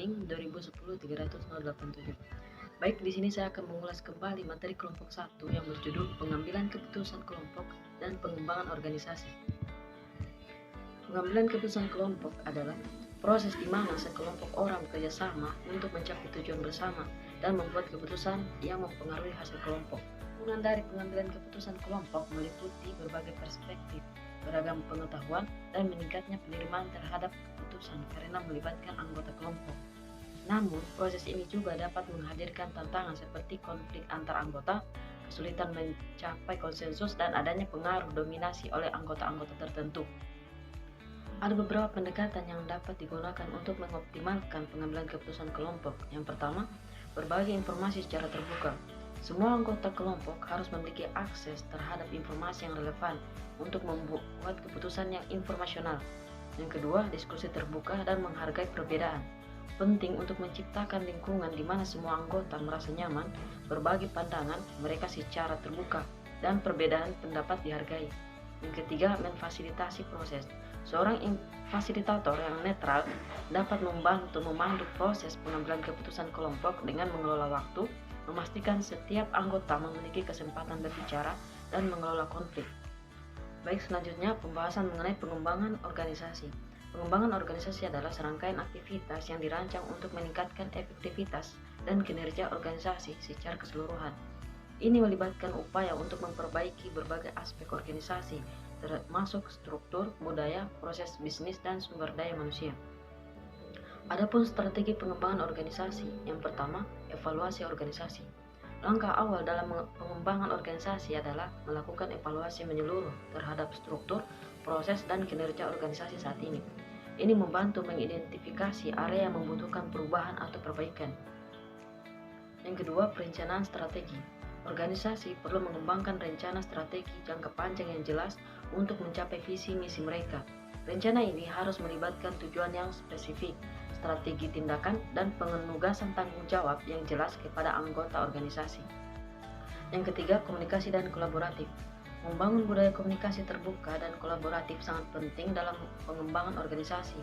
Kening 2010-387. Baik, di sini saya akan mengulas kembali materi kelompok 1 yang berjudul Pengambilan Keputusan Kelompok dan Pengembangan Organisasi. Pengambilan keputusan kelompok adalah proses di mana sekelompok orang bekerjasama untuk mencapai tujuan bersama dan membuat keputusan yang mempengaruhi hasil kelompok. Penggunaan dari pengambilan keputusan kelompok meliputi berbagai perspektif, beragam pengetahuan, dan meningkatnya penerimaan terhadap keputusan karena melibatkan anggota kelompok. Namun, proses ini juga dapat menghadirkan tantangan seperti konflik antar anggota, kesulitan mencapai konsensus, dan adanya pengaruh dominasi oleh anggota-anggota tertentu. Ada beberapa pendekatan yang dapat digunakan untuk mengoptimalkan pengambilan keputusan kelompok. Yang pertama, berbagi informasi secara terbuka. Semua anggota kelompok harus memiliki akses terhadap informasi yang relevan untuk membuat keputusan yang informasional. Yang kedua, diskusi terbuka dan menghargai perbedaan. Penting untuk menciptakan lingkungan di mana semua anggota merasa nyaman berbagi pandangan mereka secara terbuka dan perbedaan pendapat dihargai. Yang ketiga, memfasilitasi proses. Seorang fasilitator yang netral dapat membantu memandu proses pengambilan keputusan kelompok dengan mengelola waktu, memastikan setiap anggota memiliki kesempatan berbicara, dan mengelola konflik. Baik, selanjutnya pembahasan mengenai pengembangan organisasi. Pengembangan organisasi adalah serangkaian aktivitas yang dirancang untuk meningkatkan efektivitas dan kinerja organisasi secara keseluruhan. Ini melibatkan upaya untuk memperbaiki berbagai aspek organisasi, termasuk struktur, budaya, proses bisnis, dan sumber daya manusia. Adapun strategi pengembangan organisasi, yang pertama, evaluasi organisasi. Langkah awal dalam pengembangan organisasi adalah melakukan evaluasi menyeluruh terhadap struktur, proses, dan kinerja organisasi saat ini. Ini membantu mengidentifikasi area yang membutuhkan perubahan atau perbaikan. Yang kedua, perencanaan strategi. Organisasi perlu mengembangkan rencana strategi jangka panjang yang jelas untuk mencapai visi misi mereka. Rencana ini harus melibatkan tujuan yang spesifik, strategi tindakan, dan penugasan tanggung jawab yang jelas kepada anggota organisasi. Yang ketiga, komunikasi dan kolaboratif. Membangun budaya komunikasi terbuka dan kolaboratif sangat penting dalam pengembangan organisasi.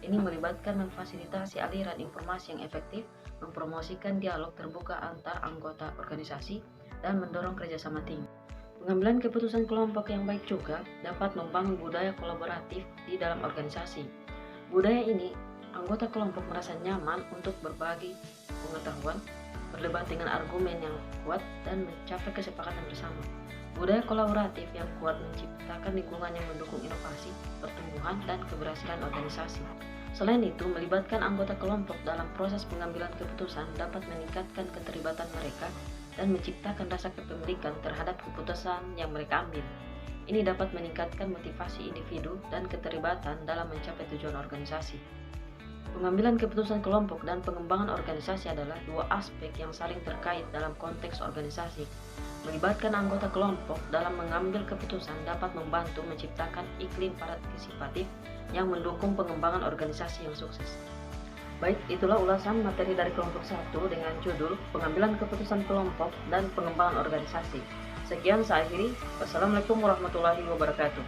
Ini melibatkan memfasilitasi aliran informasi yang efektif, mempromosikan dialog terbuka antar anggota organisasi, dan mendorong kerjasama tim. Pengambilan keputusan kelompok yang baik juga dapat membangun budaya kolaboratif di dalam organisasi. Budaya ini, anggota kelompok merasa nyaman untuk berbagi pengetahuan, berdebat dengan argumen yang kuat, dan mencapai kesepakatan bersama. Budaya kolaboratif yang kuat menciptakan lingkungan yang mendukung inovasi, pertumbuhan, dan keberhasilan organisasi. Selain itu, melibatkan anggota kelompok dalam proses pengambilan keputusan dapat meningkatkan keterlibatan mereka dan menciptakan rasa kepemilikan terhadap keputusan yang mereka ambil. Ini dapat meningkatkan motivasi individu dan keterlibatan dalam mencapai tujuan organisasi. Pengambilan keputusan kelompok dan pengembangan organisasi adalah dua aspek yang saling terkait dalam konteks organisasi. Melibatkan anggota kelompok dalam mengambil keputusan dapat membantu menciptakan iklim partisipatif yang mendukung pengembangan organisasi yang sukses. Baik, itulah ulasan materi dari kelompok 1 dengan judul Pengambilan Keputusan Kelompok dan Pengembangan Organisasi. Sekian saya akhiri. Wassalamualaikum warahmatullahi wabarakatuh.